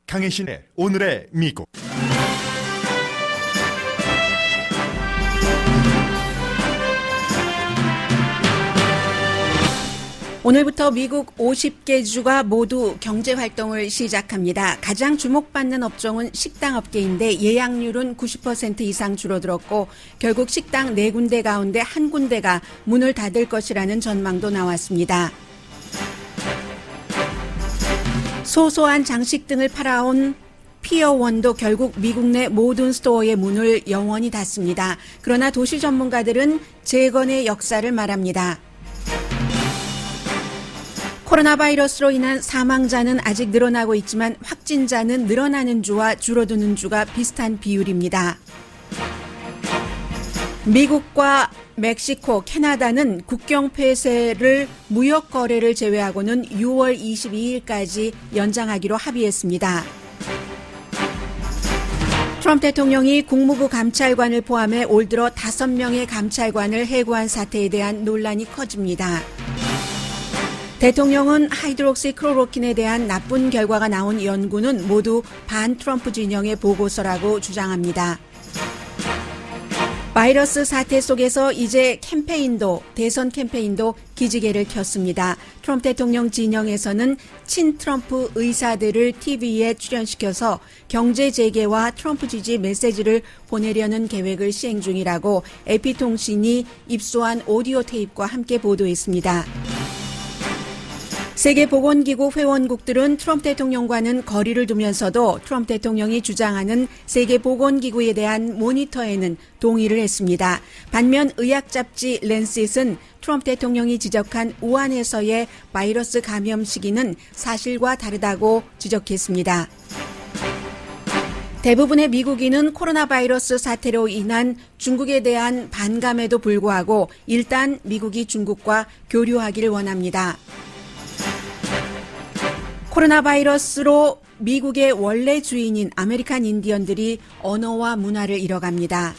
강혜신의 오늘의 미국. 오늘부터 미국 50개 주가 모두 경제활동을 시작합니다. 가장 주목받는 업종은 식당 업계인데 예약률은 90% 이상 줄어들었고 결국 식당 4군데 가운데 1군데가 문을 닫을 것이라는 전망도 나왔습니다. 소소한 장식 등을 팔아온 피어원도 결국 미국 내 모든 스토어의 문을 영원히 닫습니다. 그러나 도시 전문가들은 재건의 역사를 말합니다. 코로나 바이러스로 인한 사망자는 아직 늘어나고 있지만 확진자는 늘어나는 주와 줄어드는 주가 비슷한 비율입니다. 미국과 멕시코, 캐나다는 국경 폐쇄를 무역 거래를 제외하고는 6월 22일까지 연장하기로 합의했습니다. 트럼프 대통령이 국무부 감찰관을 포함해 올 들어 5명의 감찰관을 해고한 사태에 대한 논란이 커집니다. 대통령은 하이드록시클로로킨에 대한 나쁜 결과가 나온 연구는 모두 반 트럼프 진영의 보고서라고 주장합니다. 바이러스 사태 속에서 이제 대선 캠페인도 기지개를 켰습니다. 트럼프 대통령 진영에서는 친트럼프 의사들을 TV에 출연시켜서 경제 재개와 트럼프 지지 메시지를 보내려는 계획을 시행 중이라고 AP통신이 입수한 오디오 테이프와 함께 보도했습니다. 세계보건기구 회원국들은 트럼프 대통령과는 거리를 두면서도 트럼프 대통령이 주장하는 세계보건기구에 대한 모니터에는 동의를 했습니다. 반면 의학잡지 랜셋은 트럼프 대통령이 지적한 우한에서의 바이러스 감염 시기는 사실과 다르다고 지적했습니다. 대부분의 미국인은 코로나 바이러스 사태로 인한 중국에 대한 반감에도 불구하고 일단 미국이 중국과 교류하기를 원합니다. 코로나 바이러스로 미국의 원래 주인인 아메리칸 인디언들이 언어와 문화를 잃어갑니다.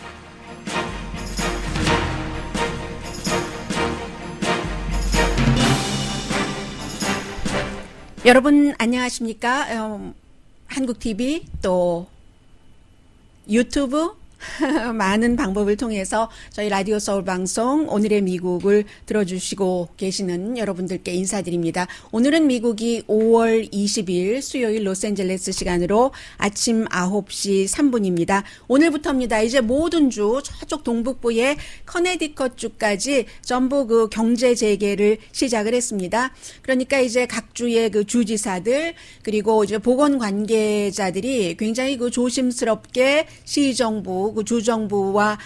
여러분 안녕하십니까? 한국TV 또 유튜브 많은 방법을 통해서 저희 라디오 서울 방송 오늘의 미국을 들어주시고 계시는 여러분들께 인사드립니다. 오늘은 미국이 5월 20일 수요일 로스앤젤레스 시간으로 아침 9시 3분입니다. 오늘부터입니다. 이제 모든 주 저쪽 동북부의 커네디컷 주까지 전부 그 경제 재개를 시작을 했습니다. 그러니까 이제 각 주의 그 주지사들 그리고 이제 보건 관계자들이 굉장히 그 조심스럽게 시정부 그 주정부와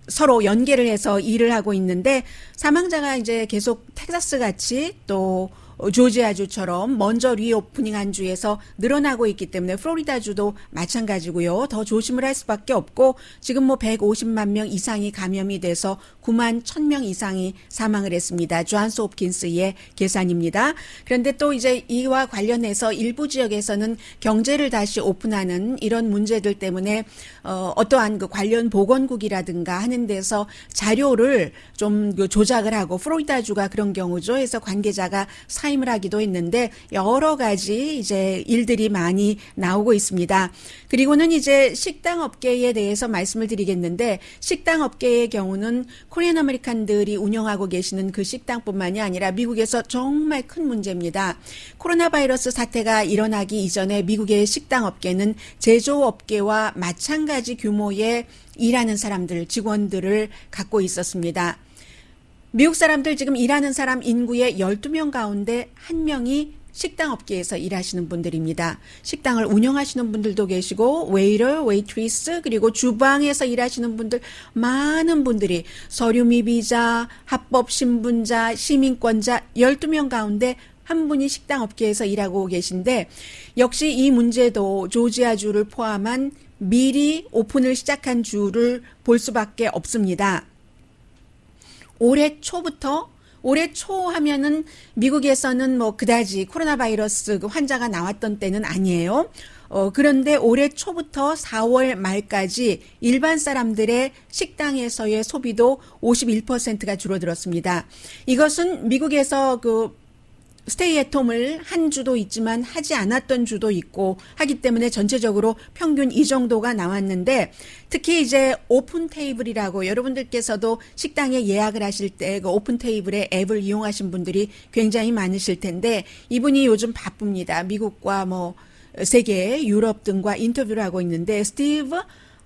서로 연계를 해서 일을 하고 있는데 사망자가 이제 계속 텍사스 같이 또 조지아주처럼 먼저 리오프닝한 주에서 늘어나고 있기 때문에 플로리다주도 마찬가지고요. 더 조심을 할 수밖에 없고 지금 뭐 150만 명 이상이 감염이 돼서 9만 1,000명 이상이 사망을 했습니다. 존스 홉킨스의 계산입니다. 그런데 또 이제 이와 관련해서 일부 지역에서는 경제를 다시 오픈하는 이런 문제들 때문에 어떠한 그 관련 보건국이라든가 하는 데서 자료를 좀 조작을 하고 플로리다주가 그런 경우죠. 해서 관계자가 사임을 하기도 했는데 여러 가지 이제 일들이 많이 나오고 있습니다. 그리고는 이제 식당 업계에 대해서 말씀을 드리겠는데 식당 업계의 경우는 코리안 아메리칸들이 운영하고 계시는 그 식당뿐만이 아니라 미국에서 정말 큰 문제입니다. 코로나 바이러스 사태가 일어나기 이전에 미국의 식당 업계는 제조업계와 마찬가지 규모의 일하는 사람들, 직원들을 갖고 있었습니다. 미국 사람들 지금 일하는 사람 인구의 12명 가운데 1명이 식당 업계에서 일하시는 분들입니다. 식당을 운영하시는 분들도 계시고 웨이터, 웨이트리스 그리고 주방에서 일하시는 분들 많은 분들이 서류 미비자, 합법 신분자, 시민권자 12명 가운데 한 분이 식당 업계에서 일하고 계신데 역시 이 문제도 조지아주를 포함한 미리 오픈을 시작한 주를 볼 수밖에 없습니다. 올해 초 하면은 미국에서는 뭐 그다지 코로나 바이러스 환자가 나왔던 때는 아니에요. 그런데 올해 초부터 4월 말까지 일반 사람들의 식당에서의 소비도 51%가 줄어들었습니다. 이것은 미국에서 스테이 앳 홈을 한 주도 있지만 하지 않았던 주도 있고 하기 때문에 전체적으로 평균 이 정도가 나왔는데, 특히 이제 오픈 테이블이라고 여러분들께서도 식당에 예약을 하실 때 그 오픈 테이블의 앱을 이용하신 분들이 굉장히 많으실 텐데, 이분이 요즘 바쁩니다. 미국과 뭐 세계, 유럽 등과 인터뷰를 하고 있는데, 스티브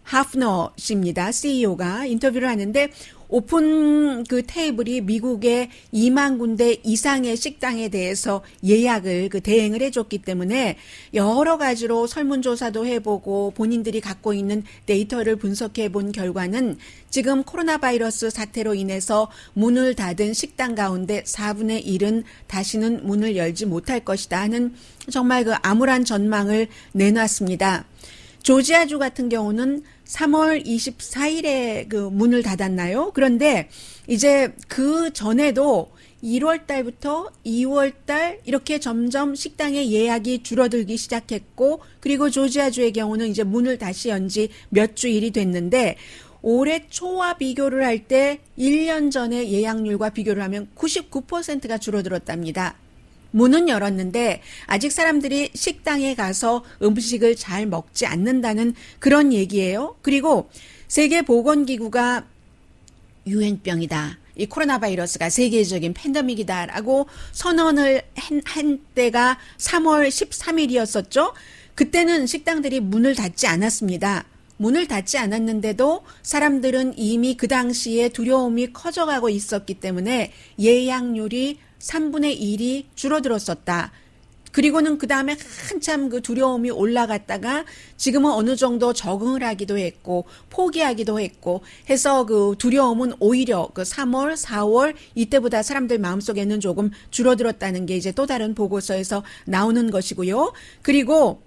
하프너 씨입니다. CEO가 인터뷰를 하는데, 오픈 그 테이블이 미국의 2만 군데 이상의 식당에 대해서 예약을 대행을 해줬기 때문에 여러 가지로 설문조사도 해보고 본인들이 갖고 있는 데이터를 분석해 본 결과는 지금 코로나 바이러스 사태로 인해서 문을 닫은 식당 가운데 4분의 1은 다시는 문을 열지 못할 것이다 하는 정말 그 암울한 전망을 내놨습니다. 조지아주 같은 경우는 3월 24일에 그 문을 닫았나요? 그런데 이제 그 전에도 1월 달부터 2월 달 이렇게 점점 식당의 예약이 줄어들기 시작했고, 그리고 조지아주의 경우는 이제 문을 다시 연 지 몇 주일이 됐는데, 올해 초와 비교를 할 때 1년 전의 예약률과 비교를 하면 99%가 줄어들었답니다. 문은 열었는데 아직 사람들이 식당에 가서 음식을 잘 먹지 않는다는 그런 얘기예요. 그리고 세계보건기구가 유행병이다, 이 코로나 바이러스가 세계적인 팬데믹이다라고 선언을 한 때가 3월 13일이었었죠. 그때는 식당들이 문을 닫지 않았습니다. 문을 닫지 않았는데도 사람들은 이미 그 당시에 두려움이 커져가고 있었기 때문에 예약률이 3분의 1이 줄어들었었다. 그리고는 그 다음에 한참 그 두려움이 올라갔다가 지금은 어느 정도 적응을 하기도 했고 포기하기도 했고 해서 그 두려움은 오히려 그 3월, 4월 이때보다 사람들 마음속에는 조금 줄어들었다는 게 이제 또 다른 보고서에서 나오는 것이고요. 그리고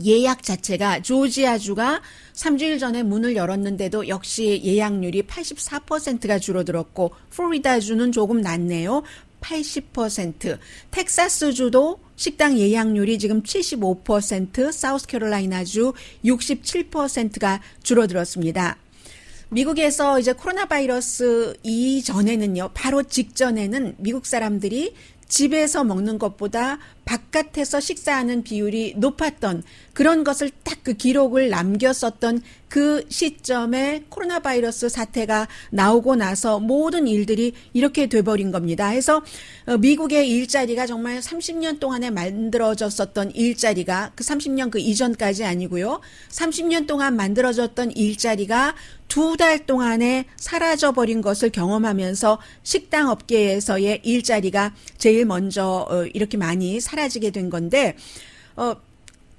예약 자체가 조지아주가 3주일 전에 문을 열었는데도 역시 예약률이 84%가 줄어들었고, 플로리다주는 조금 낮네요. 80%. 텍사스주도 식당 예약률이 지금 75%, 사우스캐롤라이나주 67%가 줄어들었습니다. 미국에서 이제 코로나 바이러스 이전에는요, 바로 직전에는 미국 사람들이 집에서 먹는 것보다 바깥에서 식사하는 비율이 높았던 그런 것을 딱 그 기록을 남겼었던 그 시점에 코로나 바이러스 사태가 나오고 나서 모든 일들이 이렇게 돼버린 겁니다. 해서 미국의 일자리가 정말 30년 동안에 만들어졌었던 일자리가 그 30년 그 이전까지 아니고요. 30년 동안 만들어졌던 일자리가 2달 동안에 사라져버린 것을 경험하면서 식당 업계에서의 일자리가 제일 먼저 이렇게 많이 사라지게 된 건데,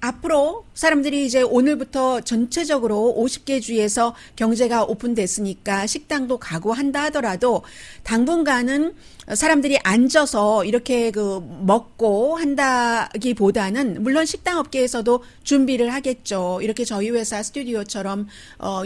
앞으로 사람들이 이제 오늘부터 전체적으로 50개 주에서 경제가 오픈됐으니까 식당도 가고 한다 하더라도 당분간은 사람들이 앉아서 이렇게 그 먹고 한다기보다는 물론 식당 업계에서도 준비를 하겠죠. 이렇게 저희 회사 스튜디오처럼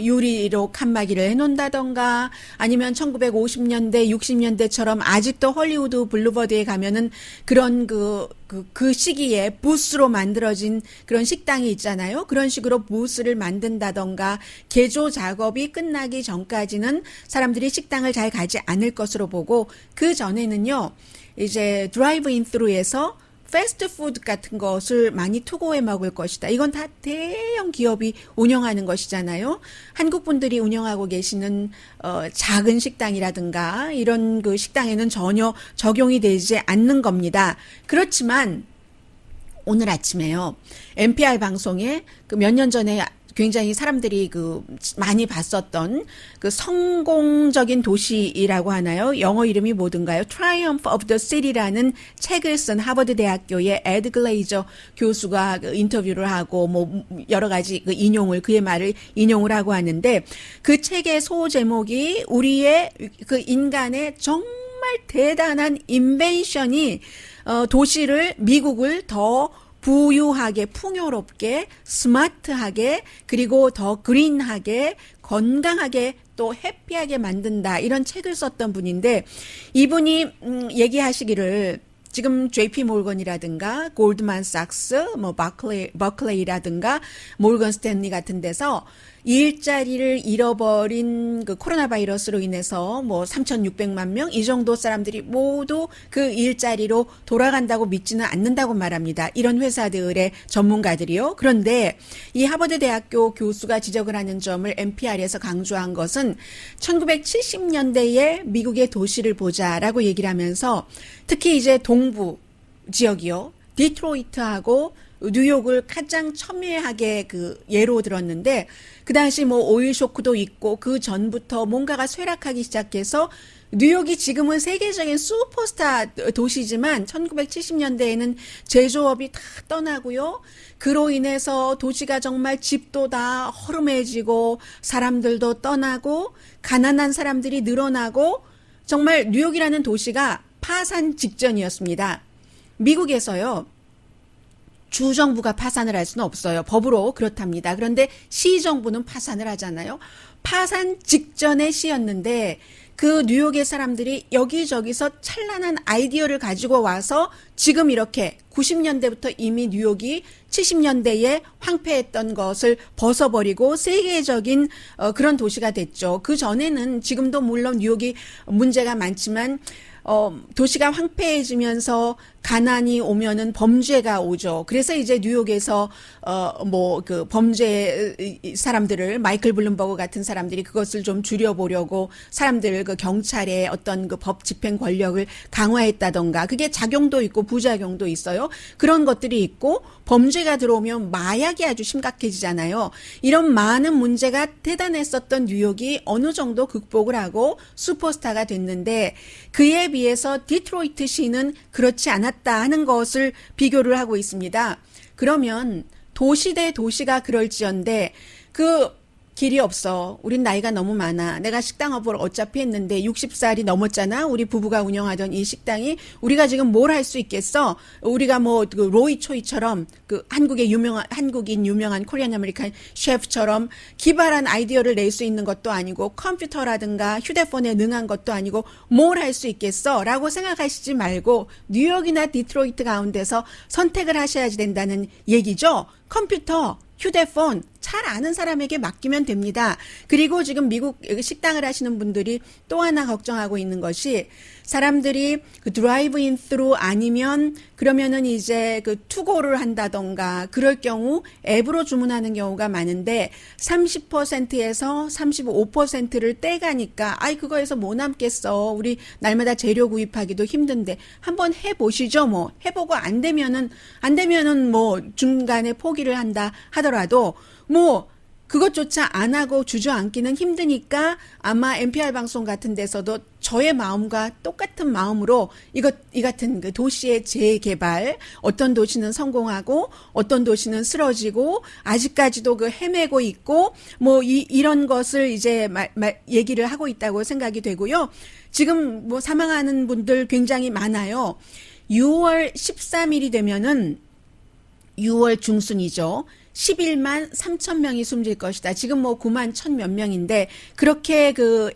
유리로 칸막이를 해놓는다던가 아니면 1950년대, 60년대처럼 아직도 헐리우드 블루버드에 가면은 그런 그 시기에 부스로 만들어진 그런 식당이 있잖아요. 그런 식으로 부스를 만든다던가 개조 작업이 끝나기 전까지는 사람들이 식당을 잘 가지 않을 것으로 보고, 그 전에는요, 이제 드라이브인 스루에서 패스트푸드 같은 것을 많이 투고해 먹을 것이다. 이건 다 대형 기업이 운영하는 것이잖아요. 한국 분들이 운영하고 계시는 작은 식당이라든가 이런 그 식당에는 전혀 적용이 되지 않는 겁니다. 그렇지만 오늘 아침에요, NPR 방송에 그 몇 년 전에 굉장히 사람들이 많이 봤었던 그 성공적인 도시라고 하나요? 영어 이름이 뭐든가요? Triumph of the City라는 책을 쓴 하버드 대학교의 에드 글레이저 교수가 인터뷰를 하고 뭐 여러 가지 그의 말을 인용을 하고 하는데, 그 책의 소 제목이 우리의 그 인간의 정말 대단한 인벤션이 미국을 더 부유하게, 풍요롭게, 스마트하게, 그리고 더 그린하게, 건강하게, 또 해피하게 만든다. 이런 책을 썼던 분인데, 이분이 얘기하시기를 지금 JP 몰건이라든가 골드만삭스, 뭐 버클레이라든가 모건 스탠리 같은 데서 일자리를 잃어버린 그 코로나 바이러스로 인해서 뭐 3,600만 명 이 정도 사람들이 모두 그 일자리로 돌아간다고 믿지는 않는다고 말합니다. 이런 회사들의 전문가들이요. 그런데 이 하버드 대학교 교수가 지적을 하는 점을 NPR에서 강조한 것은 1970년대에 미국의 도시를 보자라고 얘기를 하면서 특히 이제 동부 지역이요. 디트로이트하고 뉴욕을 가장 첨예하게 그 예로 들었는데 그 당시 뭐 오일 쇼크도 있고 그 전부터 뭔가가 쇠락하기 시작해서 뉴욕이 지금은 세계적인 슈퍼스타 도시지만 1970년대에는 제조업이 다 떠나고요. 그로 인해서 도시가 정말 집도 다 허름해지고 사람들도 떠나고 가난한 사람들이 늘어나고 정말 뉴욕이라는 도시가 파산 직전이었습니다. 미국에서요. 주정부가 파산을 할 수는 없어요. 법으로 그렇답니다. 그런데 시정부는 파산을 하잖아요. 파산 직전의 시였는데 그 뉴욕의 사람들이 여기저기서 찬란한 아이디어를 가지고 와서 지금 이렇게 90년대부터 이미 뉴욕이 70년대에 황폐했던 것을 벗어버리고 세계적인 그런 도시가 됐죠. 그 전에는 지금도 물론 뉴욕이 문제가 많지만 도시가 황폐해지면서 가난이 오면은 범죄가 오죠. 그래서 이제 뉴욕에서 그 범죄 사람들을 마이클 블룸버그 같은 사람들이 그것을 좀 줄여보려고 사람들 그 경찰의 어떤 그 법 집행 권력을 강화했다던가 그게 작용도 있고 부작용도 있어요. 그런 것들이 있고 범죄가 들어오면 마약이 아주 심각해지잖아요. 이런 많은 문제가 대단했었던 뉴욕이 어느 정도 극복을 하고 슈퍼스타가 됐는데 그에 비해서 디트로이트 시는 그렇지 않았다 하는 것을 비교를 하고 있습니다. 그러면 도시 대 도시가 그럴지언데 그 길이 없어. 우린 나이가 너무 많아. 내가 식당업을 어차피 했는데 60살이 넘었잖아. 우리 부부가 운영하던 이 식당이 우리가 지금 뭘 할 수 있겠어? 우리가 뭐 그 로이 초이처럼 그 한국인 유명한 코리안 아메리칸 셰프처럼 기발한 아이디어를 낼 수 있는 것도 아니고 컴퓨터라든가 휴대폰에 능한 것도 아니고 뭘 할 수 있겠어? 라고 생각하시지 말고 뉴욕이나 디트로이트 가운데서 선택을 하셔야지 된다는 얘기죠. 컴퓨터, 휴대폰 잘 아는 사람에게 맡기면 됩니다. 그리고 지금 미국 식당을 하시는 분들이 또 하나 걱정하고 있는 것이 사람들이 그 드라이브인 스루 아니면 그러면은 이제 그 투고를 한다던가 그럴 경우 앱으로 주문하는 경우가 많은데 30%에서 35%를 떼가니까 아이 그거에서 뭐 남겠어. 우리 날마다 재료 구입하기도 힘든데 한번 해보시죠. 뭐 해보고 안 되면은 뭐 중간에 포기를 한다 하더라도 뭐 그것조차 안 하고 주저앉기는 힘드니까 아마 NPR 방송 같은 데서도 저의 마음과 똑같은 마음으로 이 같은 그 도시의 재개발, 어떤 도시는 성공하고 어떤 도시는 쓰러지고 아직까지도 그 헤매고 있고 뭐 이런 것을 이제 얘기를 하고 있다고 생각이 되고요. 지금 뭐 사망하는 분들 굉장히 많아요. 6월 13일이 되면은 6월 중순이죠. 11만 3천 명이 숨질 것이다. 지금 뭐 9만 1천 몇 명인데 그렇게 그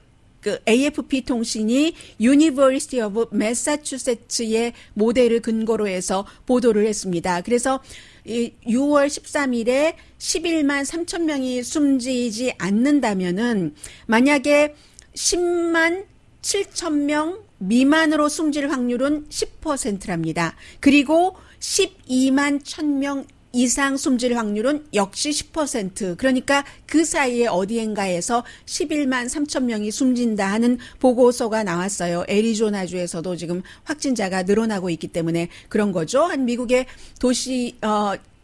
AFP 통신이 University of Massachusetts의 모델을 근거로 해서 보도를 했습니다. 그래서 6월 13일에 11만 3천 명이 숨지지 않는다면은 만약에 10만 7천 명 미만으로 숨질 확률은 10%랍니다. 그리고 12만 1,000명 이상 숨질 확률은 역시 10%. 그러니까 그 사이에 어디엔가에서 11만 3천 명이 숨진다 하는 보고서가 나왔어요. 애리조나주에서도 지금 확진자가 늘어나고 있기 때문에 그런 거죠. 한 미국의 도시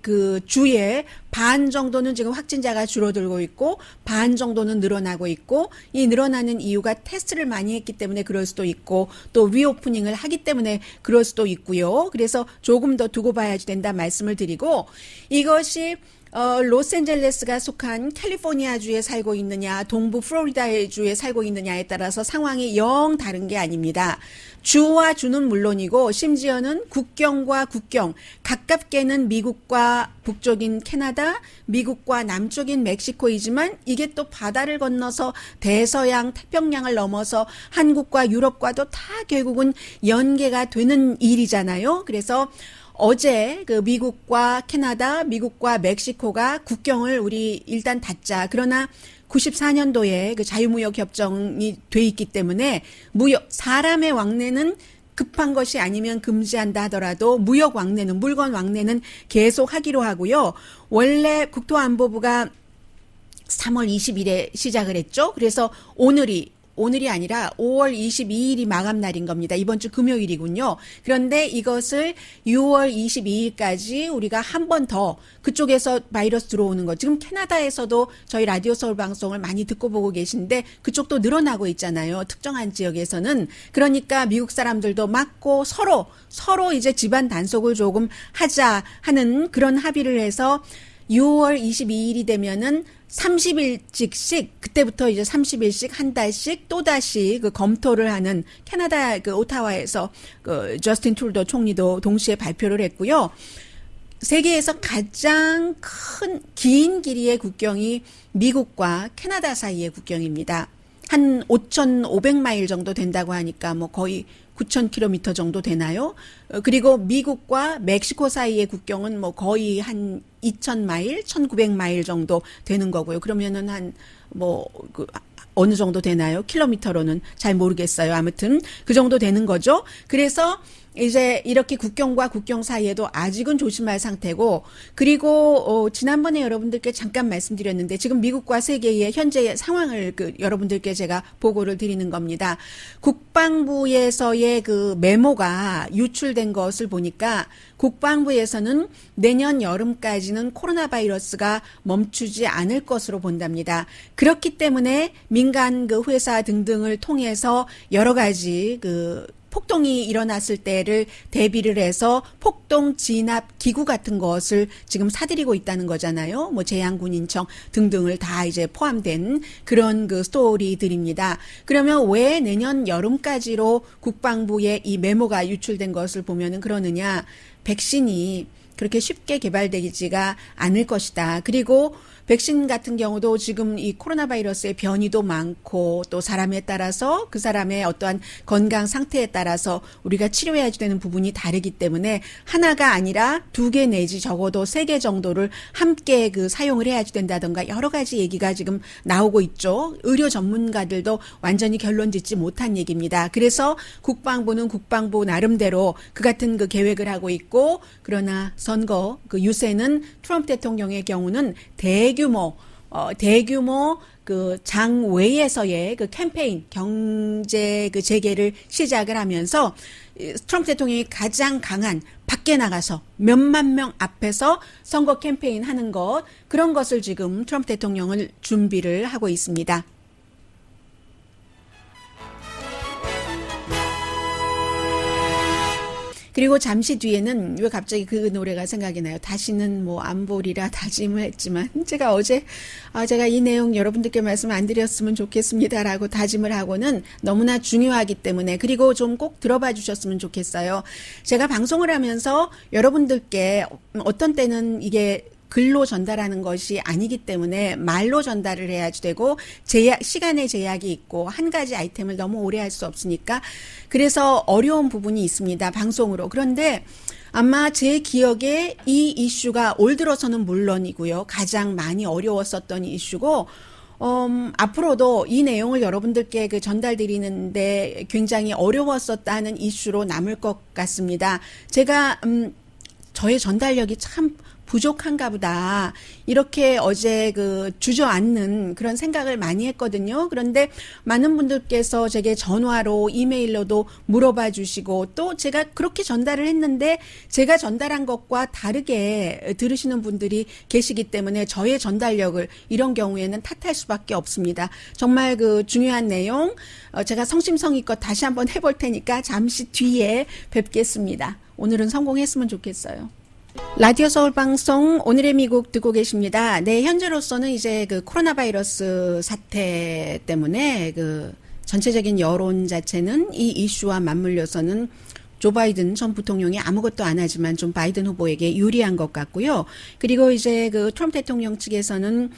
그 주의 반 정도는 지금 확진자가 줄어들고 있고 반 정도는 늘어나고 있고 이 늘어나는 이유가 테스트를 많이 했기 때문에 그럴 수도 있고 또 리오프닝을 하기 때문에 그럴 수도 있고요. 그래서 조금 더 두고 봐야지 된다 말씀을 드리고 이것이 로스앤젤레스가 속한 캘리포니아주에 살고 있느냐, 동부 플로리다주에 살고 있느냐에 따라서 상황이 영 다른 게 아닙니다. 주와 주는 물론이고 심지어는 국경과 국경, 가깝게는 미국과 북쪽인 캐나다, 미국과 남쪽인 멕시코이지만 이게 또 바다를 건너서 대서양, 태평양을 넘어서 한국과 유럽과도 다 결국은 연계가 되는 일이잖아요. 그래서 어제 그 미국과 캐나다, 미국과 멕시코가 국경을 우리 일단 닫자. 그러나 94년도에 그 자유무역 협정이 돼 있기 때문에 사람의 왕래는 급한 것이 아니면 금지한다 하더라도 무역 왕래는, 물건 왕래는 계속 하기로 하고요. 원래 국토안보부가 3월 20일에 시작을 했죠. 그래서 오늘이 아니라 5월 22일이 마감 날인 겁니다. 이번 주 금요일이군요. 그런데 이것을 6월 22일까지 우리가 한 번 더 그쪽에서 바이러스 들어오는 거. 지금 캐나다에서도 저희 라디오 서울 방송을 많이 듣고 보고 계신데 그쪽도 늘어나고 있잖아요. 특정한 지역에서는. 그러니까 미국 사람들도 맞고 서로 이제 집안 단속을 조금 하자 하는 그런 합의를 해서 6월 22일이 되면은 30일씩씩 그때부터 이제 30일씩 한 달씩 또다시 그 검토를 하는 캐나다 그 오타와에서 그 저스틴 트루도 총리도 동시에 발표를 했고요. 세계에서 가장 긴 길이의 국경이 미국과 캐나다 사이의 국경입니다. 한 5,500마일 정도 된다고 하니까 뭐 거의 9,000km 정도 되나요? 그리고 미국과 멕시코 사이의 국경은 뭐 거의 한 2,000마일, 1,900마일 정도 되는 거고요. 그러면은 어느 정도 되나요? 킬로미터로는 잘 모르겠어요. 아무튼 그 정도 되는 거죠. 그래서 이제 이렇게 국경과 국경 사이에도 아직은 조심할 상태고, 그리고 지난번에 여러분들께 잠깐 말씀드렸는데 지금 미국과 세계의 현재의 상황을 여러분들께 제가 보고를 드리는 겁니다. 국방부에서의 그 메모가 유출된 것을 보니까 국방부에서는 내년 여름까지는 코로나 바이러스가 멈추지 않을 것으로 본답니다. 그렇기 때문에 민간 그 회사 등등을 통해서 여러 가지 폭동이 일어났을 때를 대비를 해서 폭동 진압 기구 같은 것을 지금 사들이고 있다는 거잖아요. 뭐 재향군인청 등등을 다 이제 포함된 그런 그 스토리들입니다. 그러면 왜 내년 여름까지로 국방부의 이 메모가 유출된 것을 보면은 그러느냐? 백신이 그렇게 쉽게 개발되지가 않을 것이다. 그리고 백신 같은 경우도 지금 이 코로나 바이러스의 변이도 많고 또 사람에 따라서 그 사람의 어떠한 건강 상태에 따라서 우리가 치료해야 되는 부분이 다르기 때문에 하나가 아니라 2개 내지 적어도 3개 정도를 함께 사용을 해야 된다던가 여러 가지 얘기가 지금 나오고 있죠. 의료 전문가들도 완전히 결론 짓지 못한 얘기입니다. 그래서 국방부는 국방부 나름대로 그 같은 계획을 하고 있고, 그러나 선거 유세는 트럼프 대통령의 경우는 대규모 장외에서의 캠페인 경제 재개를 시작을 하면서 트럼프 대통령이 가장 강한 밖에 나가서 몇만 명 앞에서 선거 캠페인 하는 것, 그런 것을 지금 트럼프 대통령은 준비를 하고 있습니다. 그리고 잠시 뒤에는 왜 갑자기 그 노래가 생각이 나요. 다시는 안 보리라 다짐을 했지만 제가 어제 제가 이 내용 여러분들께 말씀 안 드렸으면 좋겠습니다라고 다짐을 하고는 너무나 중요하기 때문에, 그리고 좀 꼭 들어봐 주셨으면 좋겠어요. 제가 방송을 하면서 여러분들께 어떤 때는 이게 글로 전달하는 것이 아니기 때문에 말로 전달을 해야지 되고 시간의 제약이 있고 한 가지 아이템을 너무 오래 할 수 없으니까 그래서 어려운 부분이 있습니다. 방송으로. 그런데 아마 제 기억에 이 이슈가 올 들어서는 물론이고요. 가장 많이 어려웠었던 이슈고 앞으로도 이 내용을 여러분들께 전달드리는데 굉장히 어려웠었다는 이슈로 남을 것 같습니다. 제가 저의 전달력이 참 부족한가 보다, 이렇게 어제 주저앉는 그런 생각을 많이 했거든요. 그런데 많은 분들께서 제게 전화로 이메일로도 물어봐 주시고, 또 제가 그렇게 전달을 했는데 제가 전달한 것과 다르게 들으시는 분들이 계시기 때문에 저의 전달력을 이런 경우에는 탓할 수밖에 없습니다. 정말 중요한 내용 제가 성심성의껏 다시 한번 해볼 테니까 잠시 뒤에 뵙겠습니다. 오늘은 성공했으면 좋겠어요. 라디오 서울 방송 오늘의 미국 듣고 계십니다. 네, 현재로서는 이제 그 코로나 바이러스 사태 때문에 그 전체적인 여론 자체는 이 이슈와 맞물려서는 조 바이든 전 부통령이 아무것도 안 하지만 좀 바이든 후보에게 유리한 것 같고요. 그리고 이제 그 트럼프 대통령 측에서는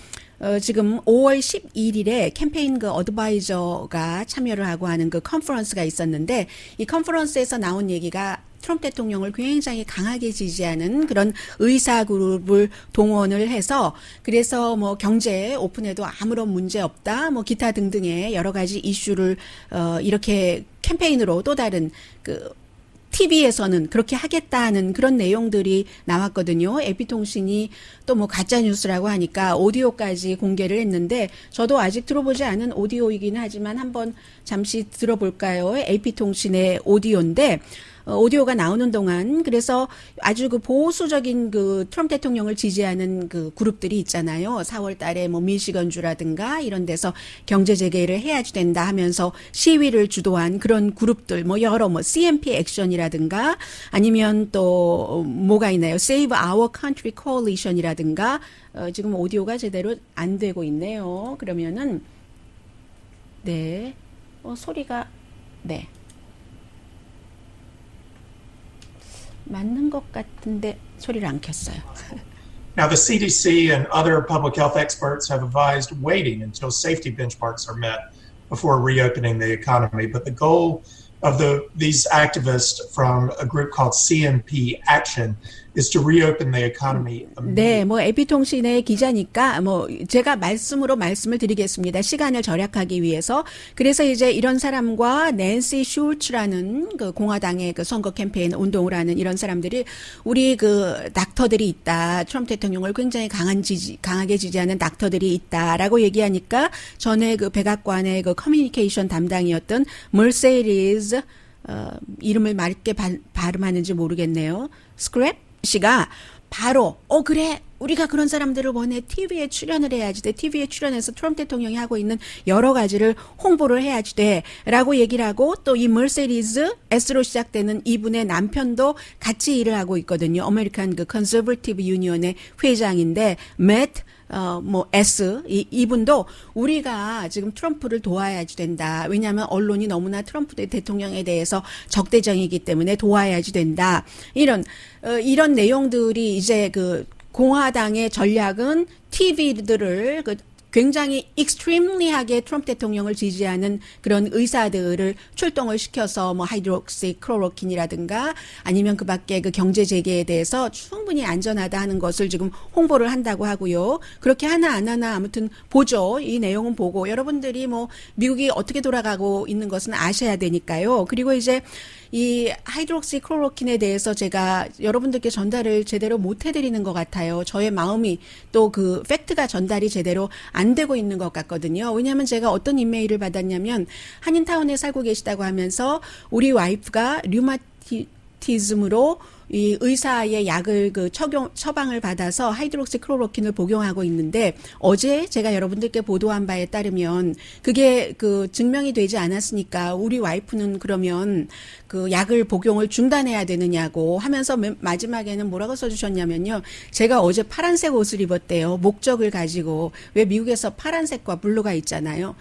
지금 5월 11일에 캠페인 그 어드바이저가 참여를 하고 하는 그 컨퍼런스가 있었는데 이 컨퍼런스에서 나온 얘기가 트럼프 대통령을 굉장히 강하게 지지하는 그런 의사 그룹을 동원을 해서 그래서 뭐 경제 오픈해도 아무런 문제 없다 뭐 기타 등등의 여러 가지 이슈를 이렇게 캠페인으로 또 다른 그 TV에서는 그렇게 하겠다는 그런 내용들이 나왔거든요. AP통신이 또 뭐 가짜 뉴스라고 하니까 오디오까지 공개를 했는데 저도 아직 들어보지 않은 오디오이긴 하지만 한번 잠시 들어볼까요? AP통신의 오디오인데 오디오가 나오는 동안 그래서 아주 그 보수적인 그 트럼프 대통령을 지지하는 그 그룹들이 있잖아요. 4월 달에 뭐 미시건주라든가 이런 데서 경제 재개를 해야지 된다 하면서 시위를 주도한 그런 그룹들 뭐 여러 뭐 CMP 액션이라든가 아니면 또 뭐가 있나요? Save Our Country Coalition이라든가 지금 오디오가 제대로 안 되고 있네요. 그러면은 네. 소리가 네. 맞는 것 같은데 소리를 안 켰어요. Now, the CDC and other public health experts have advised waiting until safety benchmarks are met before reopening the economy. But the goal of these activists from a group called CMP Action is to reopen the economy. 네, 뭐 AP통신의 기자니까 뭐 제가 말씀을 드리겠습니다. 시간을 절약하기 위해서. 그래서 이제 이런 사람과 낸시 슐츠라는 그 공화당의 그 선거 캠페인 운동을 하는 이런 사람들이 우리 그 닥터들이 있다. 트럼프 대통령을 굉장히 강하게 지지하는 닥터들이 있다라고 얘기하니까 전에 그 백악관의 그 커뮤니케이션 담당이었던 멀세리즈 이름을 맞게 발음하는지 모르겠네요. 스크랩 씨가 바로 그래 우리가 그런 사람들을 원해 TV에 출연을 해야지 돼. TV에 출연해서 트럼프 대통령이 하고 있는 여러 가지를 홍보를 해야지 돼 라고 얘기를 하고 또 이 멀세리즈 S로 시작되는 이분의 남편도 같이 일을 하고 있거든요. 아메리칸 그 컨서버티브 유니언의 회장인데 맷 S, 이분도 우리가 지금 트럼프를 도와야지 된다. 왜냐하면 언론이 너무나 트럼프 대통령에 대해서 적대적이기 때문에 도와야지 된다. 이런 내용들이 이제 그 공화당의 전략은 TV들을 굉장히 extremely하게 트럼프 대통령을 지지하는 그런 의사들을 출동을 시켜서 뭐 하이드록시 클로로킨이라든가 아니면 그 밖에 그 경제 재개에 대해서 충분히 안전하다 하는 것을 지금 홍보를 한다고 하고요. 그렇게 하나 안 하나 아무튼 보죠. 이 내용은 보고 여러분들이 뭐 미국이 어떻게 돌아가고 있는 것은 아셔야 되니까요. 그리고 이제 이 하이드록시 클로로킨에 대해서 제가 여러분들께 전달을 제대로 못 해드리는 것 같아요. 저의 마음이 또 그 팩트가 전달이 제대로 안 되고 있는 것 같거든요. 왜냐하면 제가 어떤 이메일을 받았냐면 한인타운에 살고 계시다고 하면서 우리 와이프가 류마티즘으로 이 의사의 약을 그 처방을 받아서 하이드록시 클로로킨을 복용하고 있는데 어제 제가 여러분들께 보도한 바에 따르면 그게 그 증명이 되지 않았으니까 우리 와이프는 그러면 그 약을 복용을 중단해야 되느냐고 하면서 마지막에는 뭐라고 써주셨냐면요. 제가 어제 파란색 옷을 입었대요. 목적을 가지고. 왜 미국에서 파란색과 블루가 있잖아요.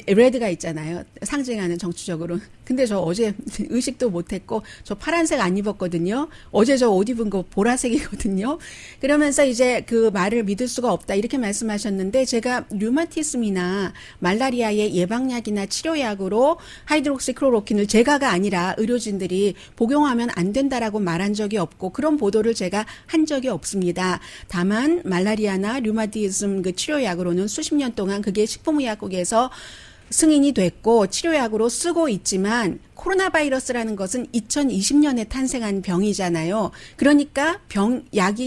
레드가 있잖아요. 상징하는 정치적으로. 근데 저 어제 의식도 못했고 저 파란색 안 입었거든요. 어제 저 옷 입은 거 보라색이거든요. 그러면서 이제 그 말을 믿을 수가 없다 이렇게 말씀하셨는데 제가 류마티즘이나 말라리아의 예방약이나 치료약으로 하이드록시클로로킨을 제가가 아니라 의료진들이 복용하면 안 된다라고 말한 적이 없고 그런 보도를 제가 한 적이 없습니다. 다만 말라리아나 류마티즘 그 치료약으로는 수십 년 동안 그게 식품의약국에서 승인이 됐고 치료약으로 쓰고 있지만 코로나 바이러스라는 것은 2020년에 탄생한 병이잖아요. 그러니까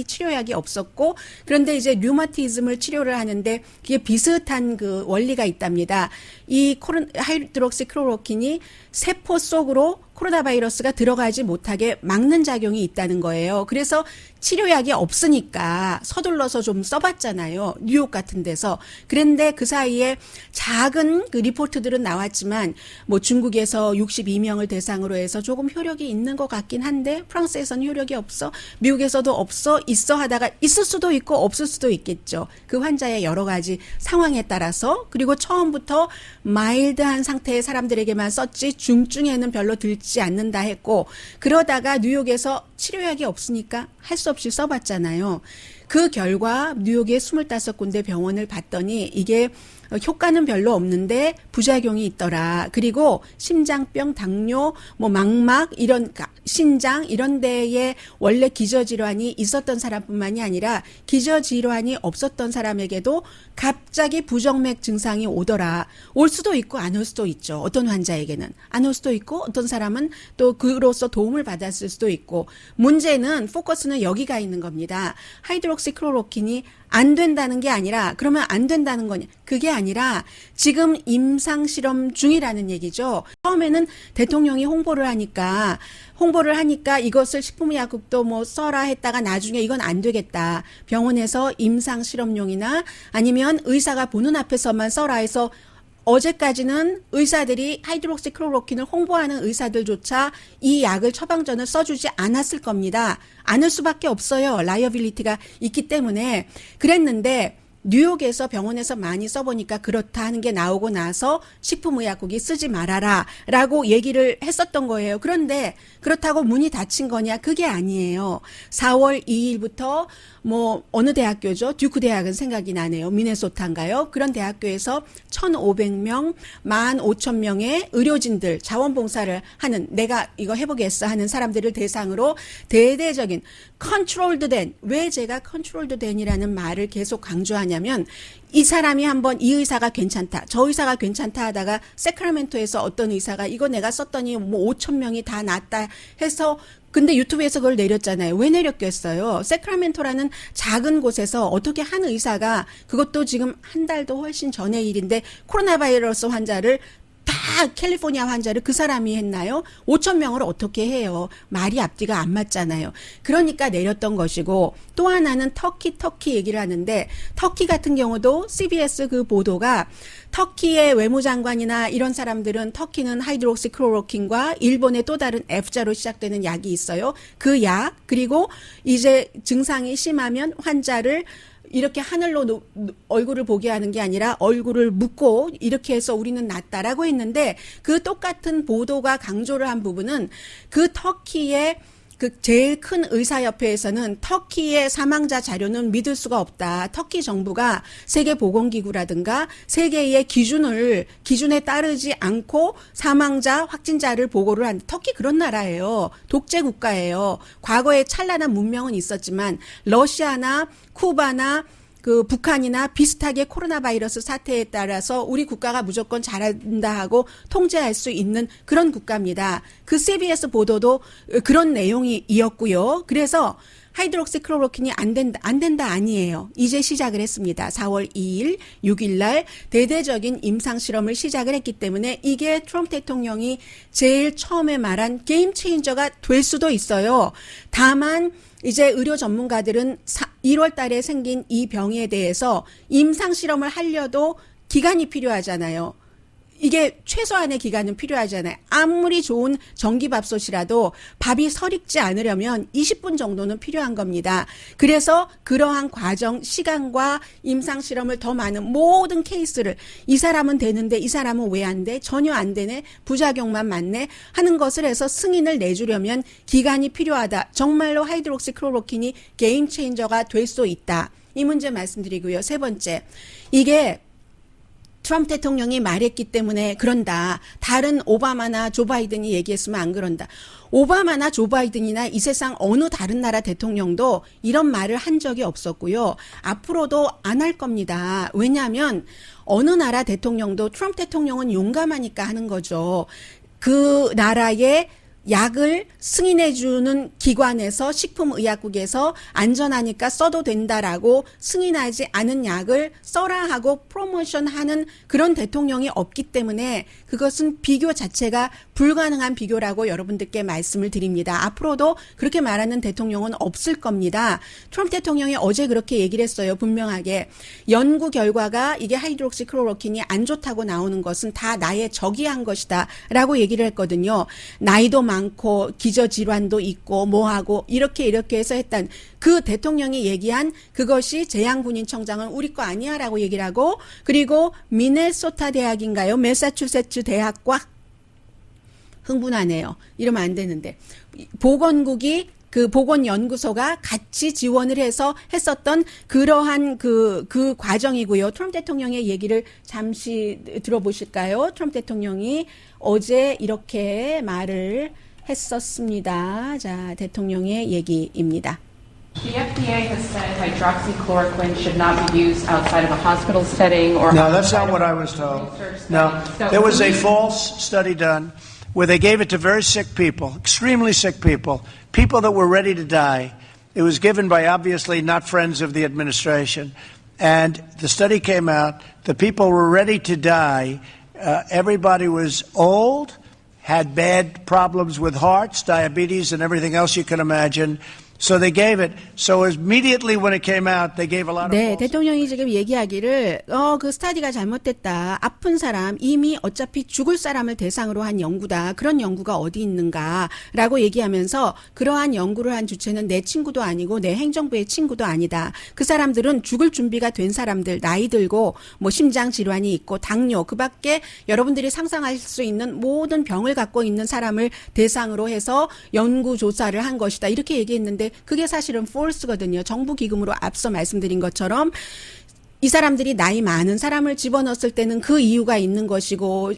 치료약이 없었고 그런데 이제 류마티즘을 치료를 하는데 그게 비슷한 그 원리가 있답니다. 이 하이드록시클로로킨이 세포 속으로 코로나 바이러스가 들어가지 못하게 막는 작용이 있다는 거예요. 그래서 치료약이 없으니까 서둘러서 좀 써봤잖아요. 뉴욕 같은 데서. 그런데 그 사이에 작은 그 리포트들은 나왔지만 뭐 중국에서 62명을 대상으로 해서 조금 효력이 있는 것 같긴 한데 프랑스에서는 효력이 없어. 미국에서도 없어. 있어 하다가 있을 수도 있고 없을 수도 있겠죠. 그 환자의 여러 가지 상황에 따라서. 그리고 처음부터 마일드한 상태의 사람들에게만 썼지 중증에는 별로 들지 않는다 했고 그러다가 뉴욕에서 치료약이 없으니까 할 수 없이 써봤잖아요. 그 결과 뉴욕의 25군데 병원을 봤더니 이게 효과는 별로 없는데 부작용이 있더라. 그리고 심장병, 당뇨, 뭐 망막 이런 신장 이런 데에 원래 기저질환이 있었던 사람뿐만이 아니라 기저질환이 없었던 사람에게도 갑자기 부정맥 증상이 오더라. 올 수도 있고 안 올 수도 있죠. 어떤 환자에게는 안 올 수도 있고 어떤 사람은 또 그로서 도움을 받았을 수도 있고 문제는 포커스는 여기가 있는 겁니다. 하이드록시클로로킨이 안 된다는 게 아니라 그러면 안 된다는 거냐. 그게 아니라 지금 임상 실험 중이라는 얘기죠. 처음에는 대통령이 홍보를 하니까 이것을 식품의약국도 뭐 써라 했다가 나중에 이건 안 되겠다. 병원에서 임상 실험용이나 아니면 의사가 보는 앞에서만 써라 해서 어제까지는 의사들이 하이드록시클로로킨을 홍보하는 의사들조차 이 약을 처방전을 써주지 않았을 겁니다. 않을 수밖에 없어요. 라이어빌리티가 있기 때문에. 그랬는데 뉴욕에서 병원에서 많이 써보니까 그렇다 하는 게 나오고 나서 식품의약국이 쓰지 말아라 라고 얘기를 했었던 거예요. 그런데 그렇다고 문이 닫힌 거냐? 그게 아니에요. 4월 2일부터 뭐 어느 대학교죠? 듀크 대학은 생각이 나네요. 미네소타인가요? 그런 대학교에서 1,500명, 15,000명의 의료진들, 자원봉사를 하는 내가 이거 해보겠어 하는 사람들을 대상으로 대대적인 컨트롤드 된, 왜 제가 컨트롤드 된이라는 말을 계속 강조하냐면 이 사람이 한번 이 의사가 괜찮다, 저 의사가 괜찮다 하다가 세크라멘토에서 어떤 의사가 이거 내가 썼더니 뭐 5,000명이 다 낫다 해서 근데 유튜브에서 그걸 내렸잖아요. 왜 내렸겠어요? 세크라멘토라는 작은 곳에서 어떻게 한 의사가 그것도 지금 한 달도 훨씬 전의 일인데 코로나 바이러스 환자를 다 캘리포니아 환자를 그 사람이 했나요? 5,000명을 어떻게 해요? 말이 앞뒤가 안 맞잖아요. 그러니까 내렸던 것이고 또 하나는 터키 얘기를 하는데 터키 같은 경우도 CBS 그 보도가 터키의 외무장관이나 이런 사람들은 터키는 하이드록시클로로킨과 일본의 또 다른 F자로 시작되는 약이 있어요. 그 약 그리고 이제 증상이 심하면 환자를 이렇게 하늘로 얼굴을 보게 하는 게 아니라 얼굴을 묶고 이렇게 해서 우리는 낫다라고 했는데 그 똑같은 보도가 강조를 한 부분은 그 터키의 그 제일 큰 의사협회에서는 터키의 사망자 자료는 믿을 수가 없다. 터키 정부가 세계보건기구라든가 세계의 기준에 따르지 않고 사망자 확진자를 보고를 한 터키 그런 나라예요. 독재 국가예요. 과거에 찬란한 문명은 있었지만 러시아나 쿠바나 그 북한이나 비슷하게 코로나 바이러스 사태에 따라서 우리 국가가 무조건 잘한다 하고 통제할 수 있는 그런 국가입니다. 그 CBS 보도도 그런 내용이 이었고요. 그래서 하이드록시클로로킨이 안 된다 아니에요. 이제 시작을 했습니다. 4월 2일, 6일 날 대대적인 임상 실험을 시작을 했기 때문에 이게 트럼프 대통령이 제일 처음에 말한 게임 체인저가 될 수도 있어요. 다만 이제 의료 전문가들은 1월 달에 생긴 이 병에 대해서 임상 실험을 하려도 기간이 필요하잖아요. 이게 최소한의 기간은 필요하잖아요. 아무리 좋은 전기밥솥이라도 밥이 설익지 않으려면 20분 정도는 필요한 겁니다. 그래서 그러한 과정, 시간과 임상실험을 더 많은 모든 케이스를 이 사람은 되는데 이 사람은 왜 안 돼? 전혀 안 되네? 부작용만 많네? 하는 것을 해서 승인을 내주려면 기간이 필요하다. 정말로 하이드록시클로로킨이 게임 체인저가 될 수 있다. 이 문제 말씀드리고요. 세 번째, 이게 트럼프 대통령이 말했기 때문에 그런다. 다른 오바마나 조 바이든이 얘기했으면 안 그런다. 오바마나 조 바이든이나 이 세상 어느 다른 나라 대통령도 이런 말을 한 적이 없었고요. 앞으로도 안 할 겁니다. 왜냐하면 어느 나라 대통령도 트럼프 대통령은 용감하니까 하는 거죠. 그 나라의 약을 승인해주는 기관에서 식품의약국에서 안전하니까 써도 된다라고 승인하지 않은 약을 써라 하고 프로모션하는 그런 대통령이 없기 때문에 그것은 비교 자체가 불가능한 비교라고 여러분들께 말씀을 드립니다. 앞으로도 그렇게 말하는 대통령은 없을 겁니다. 트럼프 대통령이 어제 그렇게 얘기를 했어요. 분명하게 연구 결과가 이게 하이드록시클로로킨이 안 좋다고 나오는 것은 다 나의 적이 한 것이다 라고 얘기를 했거든요. 나이도 많고 기저질환도 있고 뭐하고 이렇게 해서 했던 그 대통령이 얘기한 그것이 재향군인청장은 우리 거 아니야 라고 얘기를 하고 그리고 미네소타 대학인가요? 매사추세츠 대학과 흥분하네요. 이러면 안 되는데 보건국이 그 보건연구소가 같이 지원을 해서 했었던 그러한 그 과정이고요. 트럼프 대통령의 얘기를 잠시 들어보실까요? 트럼프 대통령이 어제 이렇게 말을 했었습니다. 자, 대통령의 얘기입니다. The FDA has said hydroxychloroquine should not be used outside of a hospital setting or No, that's not what I was told. No, there was a false study done where they gave it to very sick people, extremely sick people, people that were ready to die. It was given by obviously not friends of the administration. And the study came out, the people were ready to die. Everybody was old, had bad problems with hearts, diabetes, and everything else you can imagine. So they gave it. So immediately when it came out, they gave a lot of 네, false. 대통령이 지금 얘기하기를 그 스타디가 잘못됐다. 아픈 사람, 이미 어차피 죽을 사람을 대상으로 한 연구다. 그런 연구가 어디 있는가라고 얘기하면서 그러한 연구를 한 주체는 내 친구도 아니고 내 행정부의 친구도 아니다. 그 사람들은 죽을 준비가 된 사람들, 나이 들고 뭐 심장 질환이 있고 당뇨, 그밖에 여러분들이 상상할 수 있는 모든 병을 갖고 있는 사람을 대상으로 해서 연구 조사를 한 것이다. 이렇게 얘기했는데 그게 사실은 false거든요. 정부 기금으로 앞서 말씀드린 것처럼 이 사람들이 나이 많은 사람을 집어넣었을 때는 그 이유가 있는 것이고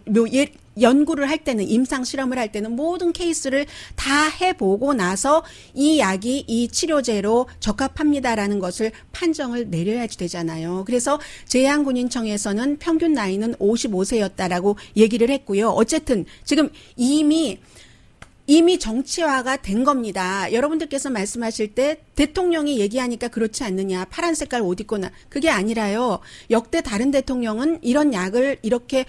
연구를 할 때는 임상 실험을 할 때는 모든 케이스를 다 해보고 나서 이 약이 이 치료제로 적합합니다라는 것을 판정을 내려야지 되잖아요. 그래서 재향군인청에서는 평균 나이는 55세였다라고 얘기를 했고요. 어쨌든 지금 이미 정치화가 된 겁니다. 여러분들께서 말씀하실 때 대통령이 얘기하니까 그렇지 않느냐. 파란 색깔 옷 입거나 그게 아니라요. 역대 다른 대통령은 이런 약을 이렇게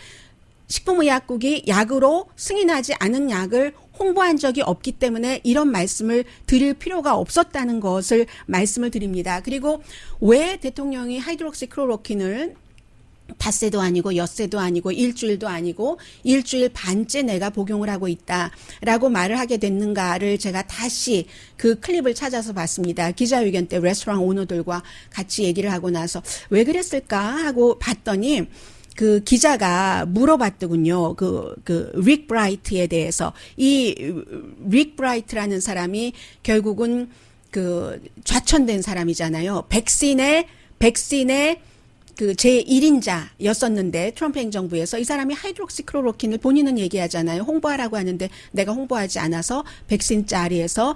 식품의약국이 약으로 승인하지 않은 약을 홍보한 적이 없기 때문에 이런 말씀을 드릴 필요가 없었다는 것을 말씀을 드립니다. 그리고 왜 대통령이 하이드록시클로로킨을 닷새도 아니고 엿새도 아니고 일주일도 아니고 일주일 반째 내가 복용을 하고 있다라고 말을 하게 됐는가를 제가 다시 그 클립을 찾아서 봤습니다. 기자회견 때 레스토랑 오너들과 같이 얘기를 하고 나서 왜 그랬을까 하고 봤더니 그 기자가 물어봤더군요. 릭 브라이트에 대해서. 이 릭 브라이트라는 사람이 결국은 그 좌천된 사람이잖아요. 백신의 그 제1인자였었는데 트럼프 행정부에서 이 사람이 하이드록시클로로킨을 본인은 얘기하잖아요. 홍보하라고 하는데 내가 홍보하지 않아서 백신 자리에서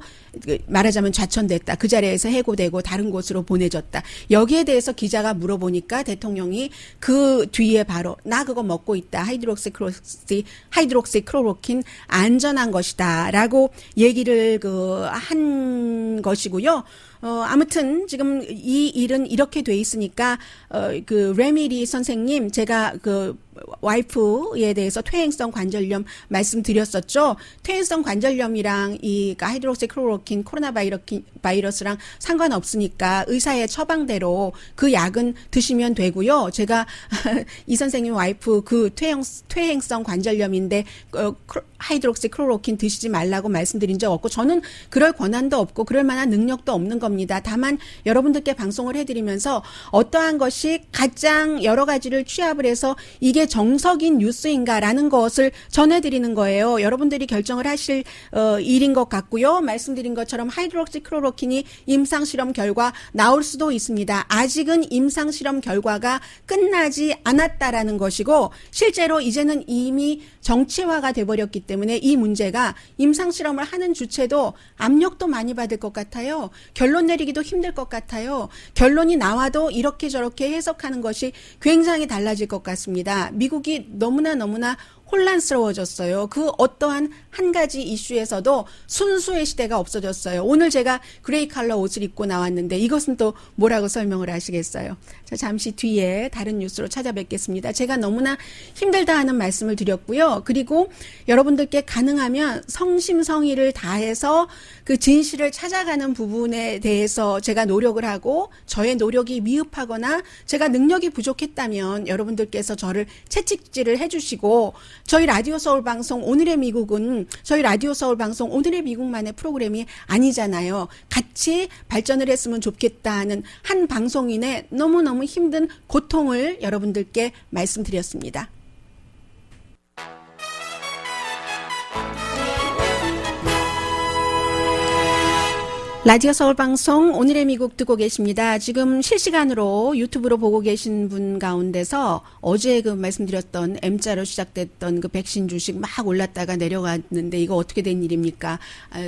말하자면 좌천됐다. 그 자리에서 해고되고 다른 곳으로 보내졌다. 여기에 대해서 기자가 물어보니까 대통령이 그 뒤에 바로 나 그거 먹고 있다. 하이드록시클로로킨 안전한 것이다. 라고 얘기를 한 것이고요. 아무튼 지금 이 일은 이렇게 돼 있으니까 그 레미리 선생님 제가 그 와이프에 대해서 퇴행성 관절염 말씀드렸었죠. 퇴행성 관절염이랑 이 하이드록시클로로킨 코로나 바이러스랑 상관없으니까 의사의 처방대로 그 약은 드시면 되고요. 제가 이 선생님 와이프 그 퇴행성 관절염인데 하이드록시클로로킨 드시지 말라고 말씀드린 적 없고 저는 그럴 권한도 없고 그럴 만한 능력도 없는 겁니다. 다만 여러분들께 방송을 해드리면서 어떠한 것이 가장 여러 가지를 취합을 해서 이게 정석인 뉴스인가라는 것을 전해드리는 거예요. 여러분들이 결정을 하실 일인 것 같고요. 말씀드린 것처럼 하이드록시클로로킨이 임상실험 결과 나올 수도 있습니다. 아직은 임상실험 결과가 끝나지 않았다라는 것이고 실제로 이제는 이미 정치화가 돼버렸기 때문에 이 문제가 임상실험을 하는 주체도 압력도 많이 받을 것 같아요. 결론 내리기도 힘들 것 같아요. 결론이 나와도 이렇게 저렇게 해석하는 것이 굉장히 달라질 것 같습니다. 미국이 너무나 혼란스러워졌어요. 그 어떠한 한 가지 이슈에서도 순수의 시대가 없어졌어요. 오늘 제가 그레이 컬러 옷을 입고 나왔는데 이것은 또 뭐라고 설명을 하시겠어요? 자, 잠시 뒤에 다른 뉴스로 찾아뵙겠습니다. 제가 너무나 힘들다 하는 말씀을 드렸고요. 그리고 여러분들께 가능하면 성심성의를 다해서 그 진실을 찾아가는 부분에 대해서 제가 노력을 하고 저의 노력이 미흡하거나 제가 능력이 부족했다면 여러분들께서 저를 채찍질을 해주시고 저희 라디오 서울 방송 오늘의 미국은 저희 라디오 서울 방송 오늘의 미국만의 프로그램이 아니잖아요. 같이 발전을 했으면 좋겠다 하는 한 방송인의 너무너무 힘든 고통을 여러분들께 말씀드렸습니다. 라디오 서울 방송 오늘의 미국 듣고 계십니다. 지금 실시간으로 유튜브로 보고 계신 분 가운데서 어제 그 말씀드렸던 M자로 시작됐던 그 백신 주식 막 올랐다가 내려갔는데 이거 어떻게 된 일입니까?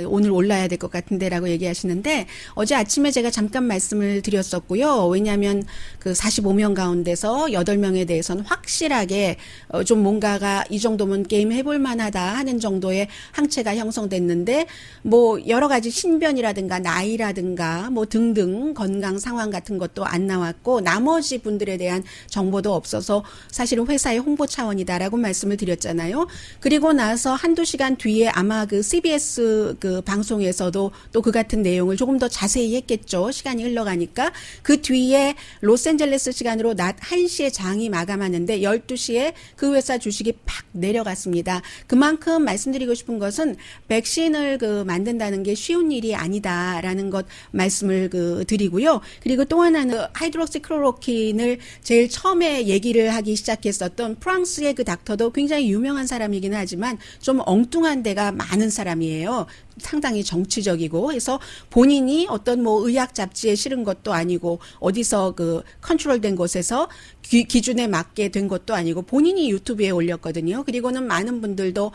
오늘 올라야 될 것 같은데라고 얘기하시는데 어제 아침에 제가 잠깐 말씀을 드렸었고요. 왜냐하면 그 45명 가운데서 8명에 대해서는 확실하게 좀 뭔가가 이 정도면 게임 해볼 만하다 하는 정도의 항체가 형성됐는데 뭐 여러 가지 신변이라든가 나이라든가 뭐 등등 건강 상황 같은 것도 안 나왔고 나머지 분들에 대한 정보도 없어서 사실은 회사의 홍보 차원이다라고 말씀을 드렸잖아요. 그리고 나서 한두 시간 뒤에 아마 그 CBS 그 방송에서도 또 그 같은 내용을 조금 더 자세히 했겠죠. 시간이 흘러가니까. 그 뒤에 로스앤젤레스 시간으로 낮 1시에 장이 마감하는데 12시에 그 회사 주식이 팍 내려갔습니다. 그만큼 말씀드리고 싶은 것은 백신을 그 만든다는 게 쉬운 일이 아니다라는 것 말씀을 그 드리고요. 그리고 또 하나는 하이드록시클로로킨을 제일 처음에 얘기를 하기 시작했었던 프랑스의 그 닥터도 굉장히 유명한 사람이긴 하지만 좀 엉뚱한 데가 많은 사람이에요. 상당히 정치적이고 해서 본인이 어떤 뭐 의학 잡지에 실은 것도 아니고 어디서 그 컨트롤된 곳에서 기준에 맞게 된 것도 아니고 본인이 유튜브에 올렸거든요. 그리고는 많은 분들도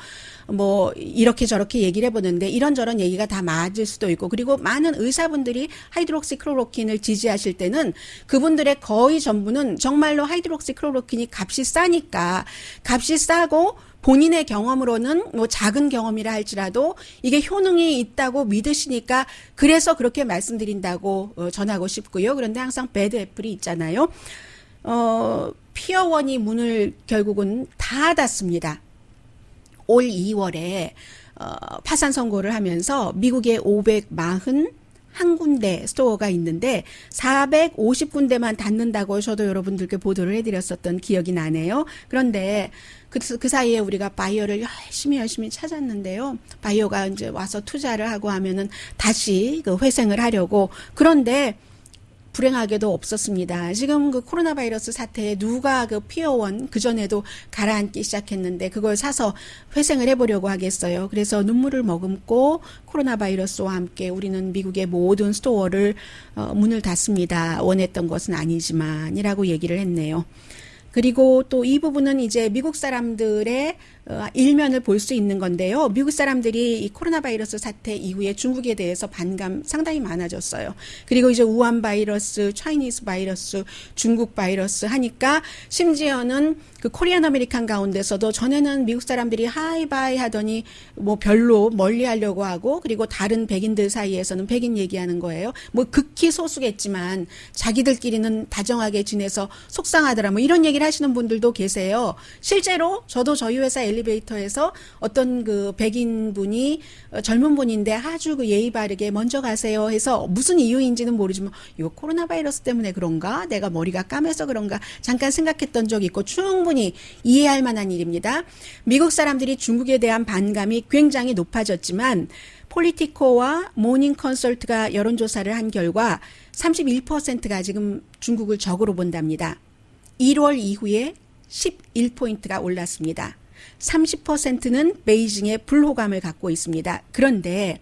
뭐 이렇게 저렇게 얘기를 해보는데 이런저런 얘기가 다 맞을 수도 있고 그리고 많은 의사분들이 하이드록시클로로킨을 지지하실 때는 그분들의 거의 전부는 정말로 하이드록시클로로킨이 값이 싸니까 값이 싸고 본인의 경험으로는 뭐 작은 경험이라 할지라도 이게 효능이 있다고 믿으시니까 그래서 그렇게 말씀드린다고 전하고 싶고요. 그런데 항상 배드 애플이 있잖아요. 피어원이 문을 결국은 닫았습니다. 올 2월에 파산 선고를 하면서 미국의 541군데 스토어가 있는데 450군데만 닫는다고 저도 여러분들께 보도를 해드렸었던 기억이 나네요. 그런데 그 사이에 우리가 바이어를 열심히 찾았는데요. 바이어가 이제 와서 투자를 하고 하면은 다시 그 회생을 하려고. 그런데 불행하게도 없었습니다. 지금 그 코로나 바이러스 사태에 누가 그 피어원 그전에도 가라앉기 시작했는데 그걸 사서 회생을 해보려고 하겠어요. 그래서 눈물을 머금고 코로나 바이러스와 함께 우리는 미국의 모든 스토어를 문을 닫습니다. 원했던 것은 아니지만 이라고 얘기를 했네요. 그리고 또 이 부분은 이제 미국 사람들의 일면을 볼 수 있는 건데요. 미국 사람들이 이 코로나 바이러스 사태 이후에 중국에 대해서 반감 상당히 많아졌어요. 그리고 이제 우한 바이러스, 차이니스 바이러스, 중국 바이러스 하니까 심지어는 그 코리안 아메리칸 가운데서도 전에는 미국 사람들이 하이바이 하더니 뭐 별로 멀리 하려고 하고 그리고 다른 백인들 사이에서는 백인 얘기하는 거예요. 뭐 극히 소수겠지만 자기들끼리는 다정하게 지내서 속상하더라 뭐 이런 얘기를 하시는 분들도 계세요. 실제로 저도 저희 회사 엘리베이터에서 어떤 그 백인 분이 젊은 분인데 아주 그 예의 바르게 먼저 가세요 해서 무슨 이유인지는 모르지만 이거 코로나 바이러스 때문에 그런가? 내가 머리가 까매서 그런가? 잠깐 생각했던 적이 있고 충분히 이해할 만한 일입니다. 미국 사람들이 중국에 대한 반감이 굉장히 높아졌지만 폴리티코와 모닝 컨설트가 여론조사를 한 결과 31%가 지금 중국을 적으로 본답니다. 1월 이후에 11포인트가 올랐습니다. 30%는 베이징에 불호감을 갖고 있습니다. 그런데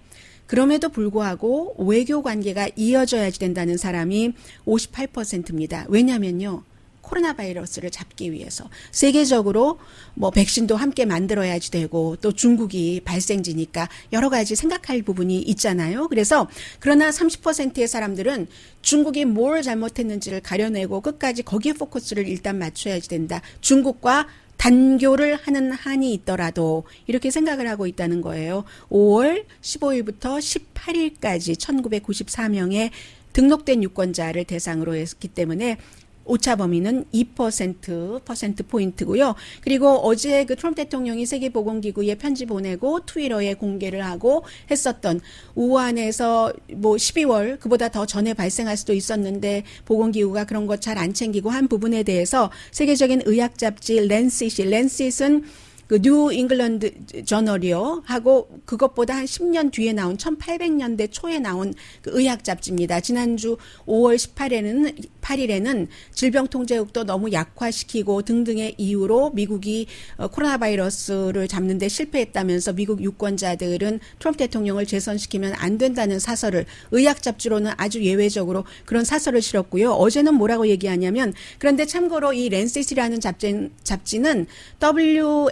그럼에도 불구하고 외교 관계가 이어져야지 된다는 사람이 58%입니다. 왜냐면요. 코로나 바이러스를 잡기 위해서 세계적으로 뭐 백신도 함께 만들어야지 되고 또 중국이 발생지니까 여러 가지 생각할 부분이 있잖아요. 그래서 그러나 30%의 사람들은 중국이 뭘 잘못했는지를 가려내고 끝까지 거기에 포커스를 일단 맞춰야지 된다. 중국과 단교를 하는 한이 있더라도 이렇게 생각을 하고 있다는 거예요. 5월 15일부터 18일까지 1994명의 등록된 유권자를 대상으로 했기 때문에 오차 범위는 2% 포인트고요. 그리고 어제 그 트럼프 대통령이 세계보건기구에 편지 보내고 트위터에 공개를 하고 했었던 우한에서 뭐 12월 그보다 더 전에 발생할 수도 있었는데 보건기구가 그런 것 잘 안 챙기고 한 부분에 대해서 세계적인 의학 잡지 랜셋은 그 뉴 잉글랜드 저널이요 하고 그것보다 한 10년 뒤에 나온 1800년대 초에 나온 그 의학 잡지입니다. 지난주 5월 8일에는 질병통제국도 너무 약화시키고 등등의 이유로 미국이 코로나 바이러스를 잡는데 실패했다면서 미국 유권자들은 트럼프 대통령을 재선시키면 안 된다는 사설을 의학 잡지로는 아주 예외적으로 그런 사설을 실었고요. 어제는 뭐라고 얘기하냐면 그런데 참고로 이 랜셋이라는 잡지는 WHO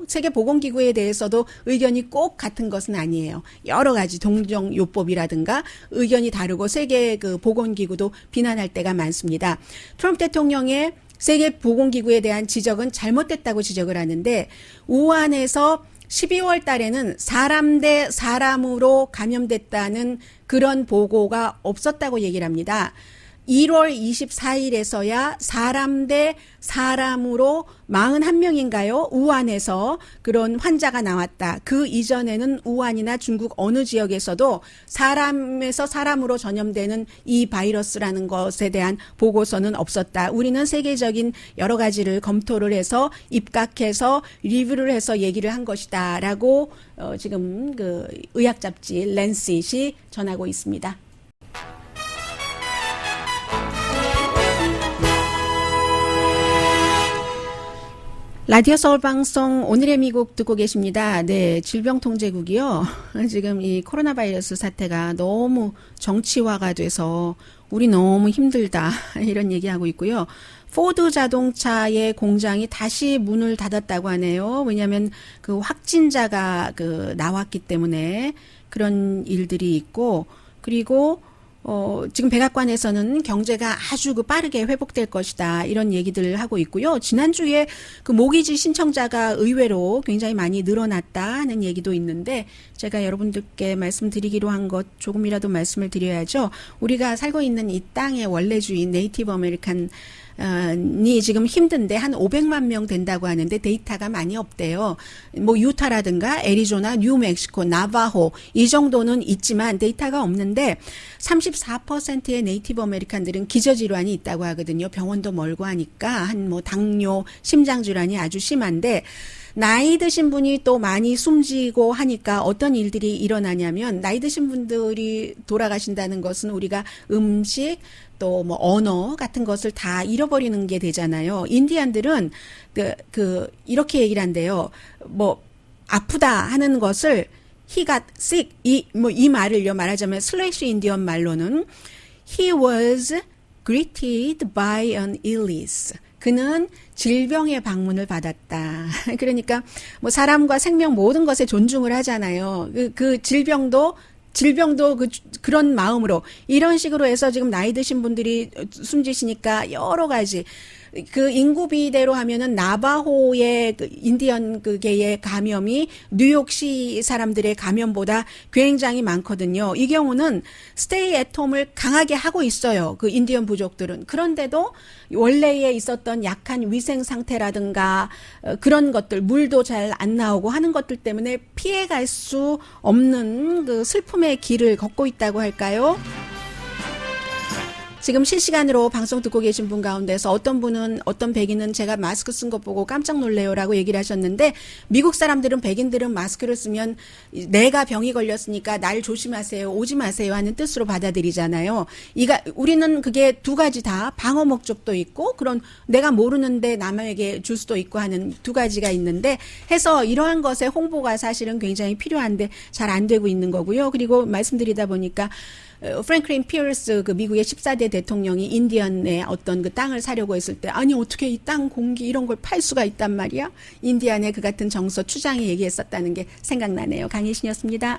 세계보건기구에 대해서도 의견이 꼭 같은 것은 아니에요. 여러 가지 동정요법이라든가 의견이 다르고 세계 그 보건기구도 비난할 때가 많습니다. 트럼프 대통령의 세계보건기구에 대한 지적은 잘못됐다고 지적을 하는데 우한에서 12월 달에는 사람 대 사람으로 감염됐다는 그런 보고가 없었다고 얘기를 합니다. 1월 24일에서야 사람 대 사람으로 41명인가요? 우한에서 그런 환자가 나왔다. 그 이전에는 우한이나 중국 어느 지역에서도 사람에서 사람으로 전염되는 이 바이러스라는 것에 대한 보고서는 없었다. 우리는 세계적인 여러 가지를 검토를 해서 입각해서 리뷰를 해서 얘기를 한 것이다. 라고 지금 그 의학 잡지 랜셋이 전하고 있습니다. 라디오 서울 방송 오늘의 미국 듣고 계십니다. 네, 질병통제국이요. 지금 이 코로나 바이러스 사태가 너무 정치화가 돼서 우리 너무 힘들다 이런 얘기하고 있고요. 포드 자동차의 공장이 다시 문을 닫았다고 하네요. 왜냐하면 그 확진자가 그 나왔기 때문에 그런 일들이 있고 그리고 지금 백악관에서는 경제가 아주 그 빠르게 회복될 것이다. 이런 얘기들을 하고 있고요. 지난주에 그 모기지 신청자가 의외로 굉장히 많이 늘어났다는 얘기도 있는데 제가 여러분들께 말씀드리기로 한 것 조금이라도 말씀을 드려야죠. 우리가 살고 있는 이 땅의 원래 주인 네이티브 아메리칸 이 지금 힘든데 한 500만 명 된다고 하는데 데이터가 많이 없대요. 뭐 유타라든가 애리조나, 뉴멕시코, 나바호 이 정도는 있지만 데이터가 없는데 34%의 네이티브 아메리칸들은 기저질환이 있다고 하거든요. 병원도 멀고 하니까 한 뭐 당뇨, 심장질환이 아주 심한데 나이 드신 분이 또 많이 숨지고 하니까 어떤 일들이 일어나냐면 나이 드신 분들이 돌아가신다는 것은 우리가 음식 또 뭐 언어 같은 것을 다 잃어버리는 게 되잖아요. 인디안들은 이렇게 얘기를 한대요. 뭐 아프다 하는 것을 he got sick 이 말을요 말하자면 슬래시 인디언 말로는 he was greeted by an illness. 그는 질병의 방문을 받았다. 그러니까 뭐 사람과 생명 모든 것에 존중을 하잖아요. 그 질병도 그런 마음으로 이런 식으로 해서 지금 나이 드신 분들이 숨지시니까 여러 가지 그 인구 비대로 하면은 나바호의 그 인디언 그계의 감염이 뉴욕시 사람들의 감염보다 굉장히 많거든요. 이 경우는 스테이 앳 홈을 강하게 하고 있어요. 그 인디언 부족들은. 그런데도 원래에 있었던 약한 위생 상태라든가 그런 것들, 물도 잘 안 나오고 하는 것들 때문에 피해갈 수 없는 그 슬픔의 길을 걷고 있다고 할까요? 지금 실시간으로 방송 듣고 계신 분 가운데서 어떤 백인은 제가 마스크 쓴 것 보고 깜짝 놀래요라고 얘기를 하셨는데 미국 사람들은 백인들은 마스크를 쓰면 내가 병이 걸렸으니까 날 조심하세요, 오지 마세요 하는 뜻으로 받아들이잖아요. 우리는 그게 두 가지 다 방어 목적도 있고 그런 내가 모르는데 남에게 줄 수도 있고 하는 두 가지가 있는데 해서 이러한 것의 홍보가 사실은 굉장히 필요한데 잘 안 되고 있는 거고요. 그리고 말씀드리다 보니까 프랭클린 피어스 그 미국의 14대 대통령이 인디언의 어떤 그 땅을 사려고 했을 때 아니 어떻게 이 땅 공기 이런 걸 팔 수가 있단 말이야? 인디언의 그 같은 정서 추장이 얘기했었다는 게 생각나네요. 강혜신이었습니다.